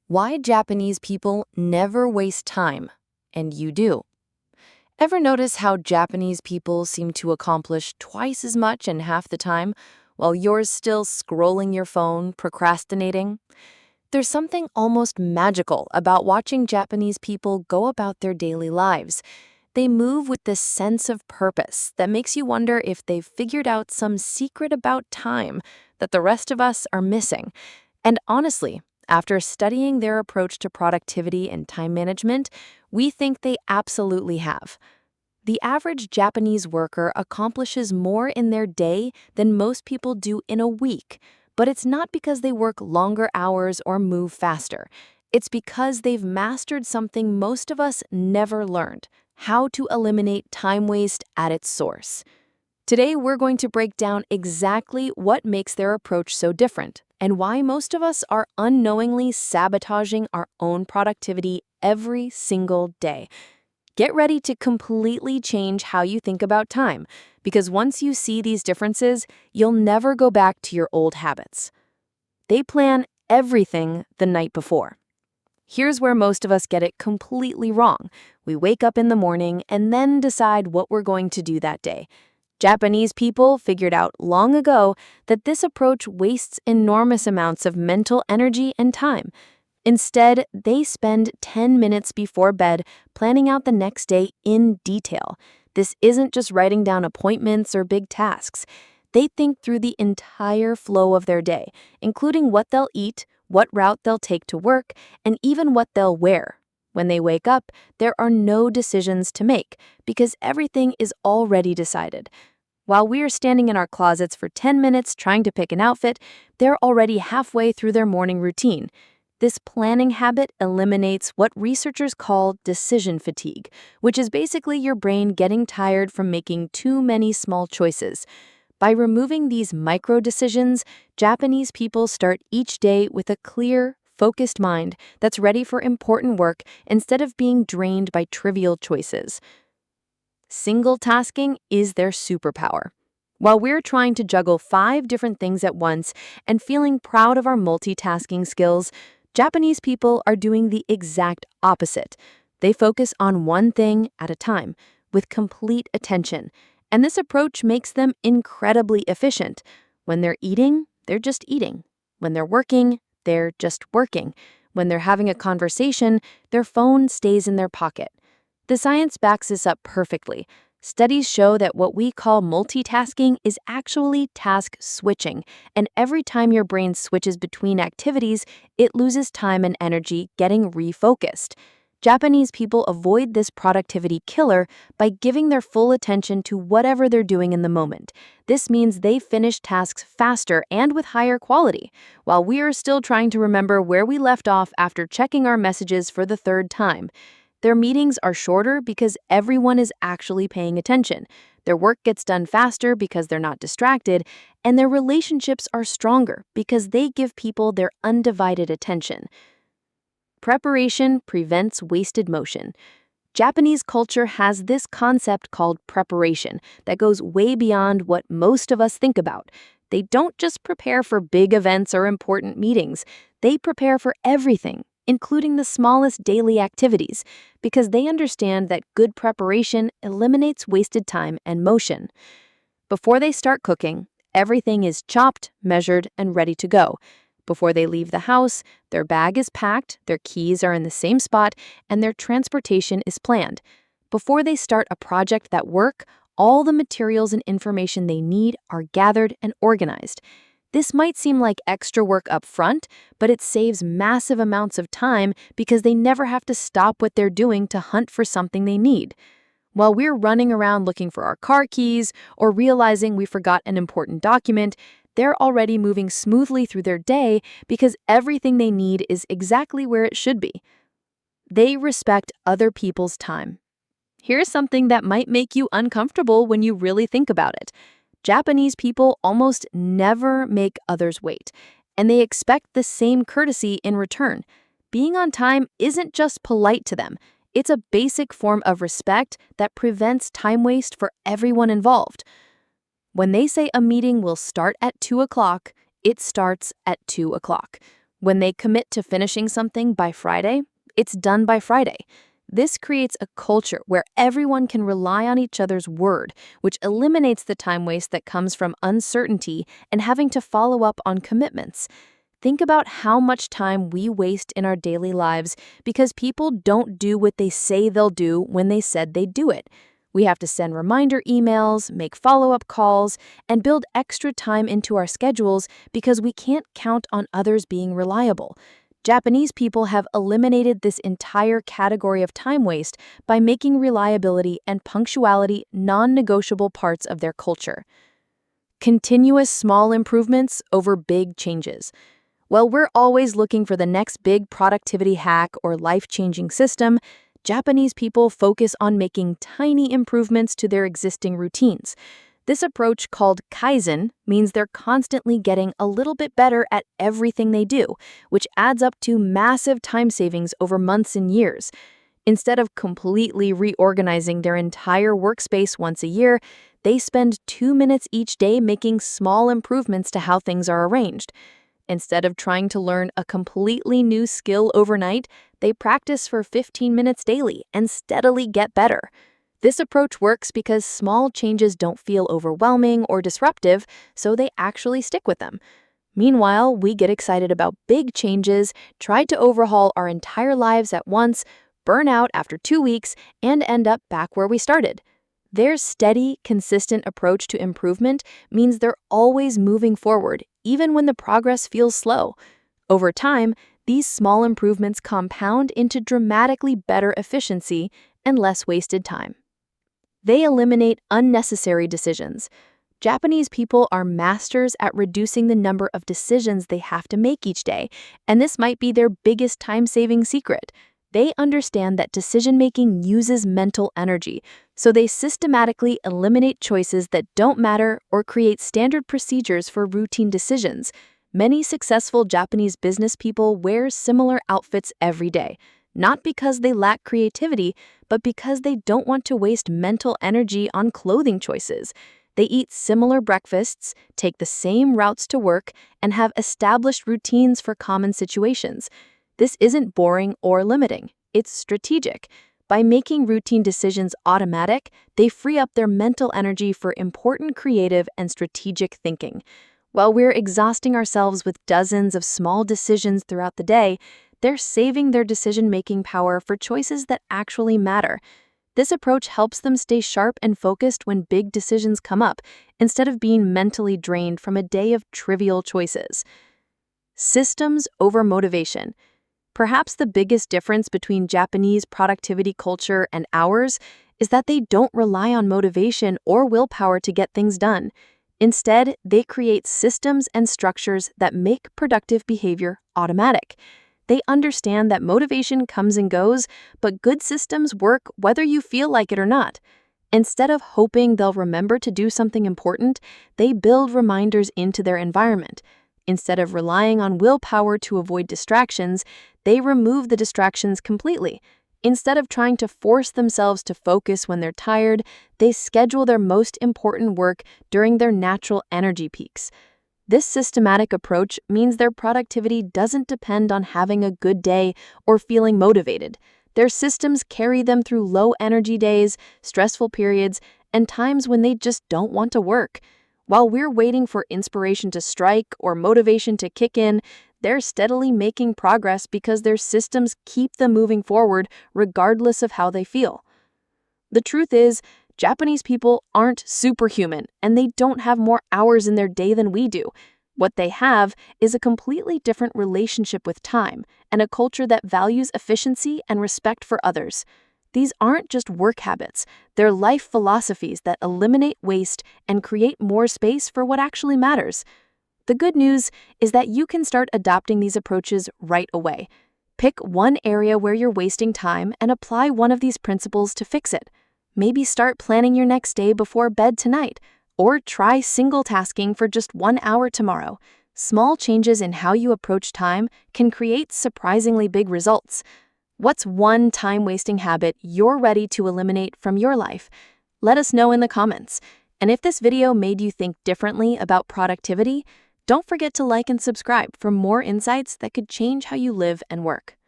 Why Japanese people never waste time, and you do. Ever notice how Japanese people seem to accomplish twice as much in half the time, while you're still scrolling your phone, procrastinating? There's something almost magical about watching Japanese people go about their daily lives. They move with this sense of purpose that makes you wonder if they've figured out some secret about time that the rest of us are missing. And honestly, after studying their approach to productivity and time management, we think they absolutely have. The average Japanese worker accomplishes more in their day than most people do in a week, but it's not because they work longer hours or move faster. It's because they've mastered something most of us never learned: how to eliminate time waste at its source. Today, we're going to break down exactly what makes their approach so different and why most of us are unknowingly sabotaging our own productivity every single day. Get ready to completely change how you think about time, because once you see these differences, you'll never go back to your old habits. They plan everything the night before. Here's where most of us get it completely wrong. We wake up in the morning and then decide what we're going to do that day. Japanese people figured out long ago that this approach wastes enormous amounts of mental energy and time. Instead, they spend 10 minutes before bed planning out the next day in detail. This isn't just writing down appointments or big tasks. They think through the entire flow of their day, including what they'll eat, what route they'll take to work, and even what they'll wear. When they wake up, there are no decisions to make because everything is already decided. While we're standing in our closets for 10 minutes trying to pick an outfit, they're already halfway through their morning routine. This planning habit eliminates what researchers call decision fatigue, which is basically your brain getting tired from making too many small choices. By removing these micro decisions, Japanese people start each day with a clear, focused mind that's ready for important work instead of being drained by trivial choices. Single tasking is their superpower. While we're trying to juggle 5 different things at once and feeling proud of our multitasking skills, Japanese people are doing the exact opposite. They focus on one thing at a time, with complete attention, and this approach makes them incredibly efficient. When they're eating, they're just eating. When they're working, they're just working. When they're having a conversation, their phone stays in their pocket. The science backs this up perfectly. Studies show that what we call multitasking is actually task switching, and every time your brain switches between activities, it loses time and energy getting refocused. Japanese people avoid this productivity killer by giving their full attention to whatever they're doing in the moment. This means they finish tasks faster and with higher quality, while we are still trying to remember where we left off after checking our messages for the 3rd time. Their meetings are shorter because everyone is actually paying attention. Their work gets done faster because they're not distracted, and their relationships are stronger because they give people their undivided attention. Preparation prevents wasted motion. Japanese culture has this concept called preparation that goes way beyond what most of us think about. They don't just prepare for big events or important meetings. They prepare for everything, including the smallest daily activities, because they understand that good preparation eliminates wasted time and motion. Before they start cooking, everything is chopped, measured, and ready to go. Before they leave the house, their bag is packed, their keys are in the same spot, and their transportation is planned. Before they start a project at work, all the materials and information they need are gathered and organized. This might seem like extra work up front, but it saves massive amounts of time because they never have to stop what they're doing to hunt for something they need. While we're running around looking for our car keys or realizing we forgot an important document, they're already moving smoothly through their day because everything they need is exactly where it should be. They respect other people's time. Here's something that might make you uncomfortable when you really think about it. Japanese people almost never make others wait, and they expect the same courtesy in return. Being on time isn't just polite to them. It's a basic form of respect that prevents time waste for everyone involved. When they say a meeting will start at 2 o'clock, it starts at 2 o'clock. When they commit to finishing something by Friday, it's done by Friday. This creates a culture where everyone can rely on each other's word, which eliminates the time waste that comes from uncertainty and having to follow up on commitments. Think about how much time we waste in our daily lives because people don't do what they say they'll do when they said they'd do it. We have to send reminder emails, make follow-up calls, and build extra time into our schedules because we can't count on others being reliable. Japanese people have eliminated this entire category of time waste by making reliability and punctuality non-negotiable parts of their culture. Continuous small improvements over big changes. While we're always looking for the next big productivity hack or life-changing system, Japanese people focus on making tiny improvements to their existing routines. This approach, called Kaizen, means they're constantly getting a little bit better at everything they do, which adds up to massive time savings over months and years. Instead of completely reorganizing their entire workspace once a year, they spend 2 minutes each day making small improvements to how things are arranged. Instead of trying to learn a completely new skill overnight, they practice for 15 minutes daily and steadily get better. This approach works because small changes don't feel overwhelming or disruptive, so they actually stick with them. Meanwhile, we get excited about big changes, try to overhaul our entire lives at once, burn out after 2 weeks, and end up back where we started. Their steady, consistent approach to improvement means they're always moving forward, even when the progress feels slow. Over time, these small improvements compound into dramatically better efficiency and less wasted time. They eliminate unnecessary decisions. Japanese people are masters at reducing the number of decisions they have to make each day, and this might be their biggest time-saving secret. They understand that decision-making uses mental energy, so they systematically eliminate choices that don't matter or create standard procedures for routine decisions. Many successful Japanese business people wear similar outfits every day, not because they lack creativity, but because they don't want to waste mental energy on clothing choices. They eat similar breakfasts, take the same routes to work, and have established routines for common situations. This isn't boring or limiting, it's strategic. By making routine decisions automatic, they free up their mental energy for important creative and strategic thinking. While we're exhausting ourselves with dozens of small decisions throughout the day, they're saving their decision-making power for choices that actually matter. This approach helps them stay sharp and focused when big decisions come up, instead of being mentally drained from a day of trivial choices. Systems over motivation. Perhaps the biggest difference between Japanese productivity culture and ours is that they don't rely on motivation or willpower to get things done. Instead, they create systems and structures that make productive behavior automatic. They understand that motivation comes and goes, but good systems work whether you feel like it or not. Instead of hoping they'll remember to do something important, they build reminders into their environment. Instead of relying on willpower to avoid distractions, they remove the distractions completely. Instead of trying to force themselves to focus when they're tired, they schedule their most important work during their natural energy peaks. This systematic approach means their productivity doesn't depend on having a good day or feeling motivated. Their systems carry them through low-energy days, stressful periods, and times when they just don't want to work. While we're waiting for inspiration to strike or motivation to kick in, they're steadily making progress because their systems keep them moving forward regardless of how they feel. The truth is, Japanese people aren't superhuman, and they don't have more hours in their day than we do. What they have is a completely different relationship with time and a culture that values efficiency and respect for others. These aren't just work habits, they're life philosophies that eliminate waste and create more space for what actually matters. The good news is that you can start adopting these approaches right away. Pick one area where you're wasting time and apply one of these principles to fix it. Maybe start planning your next day before bed tonight, or try single tasking for just 1 hour tomorrow. Small changes in how you approach time can create surprisingly big results. What's one time-wasting habit you're ready to eliminate from your life? Let us know in the comments. And if this video made you think differently about productivity, Don't forget to like and subscribe for more insights that could change how you live and work.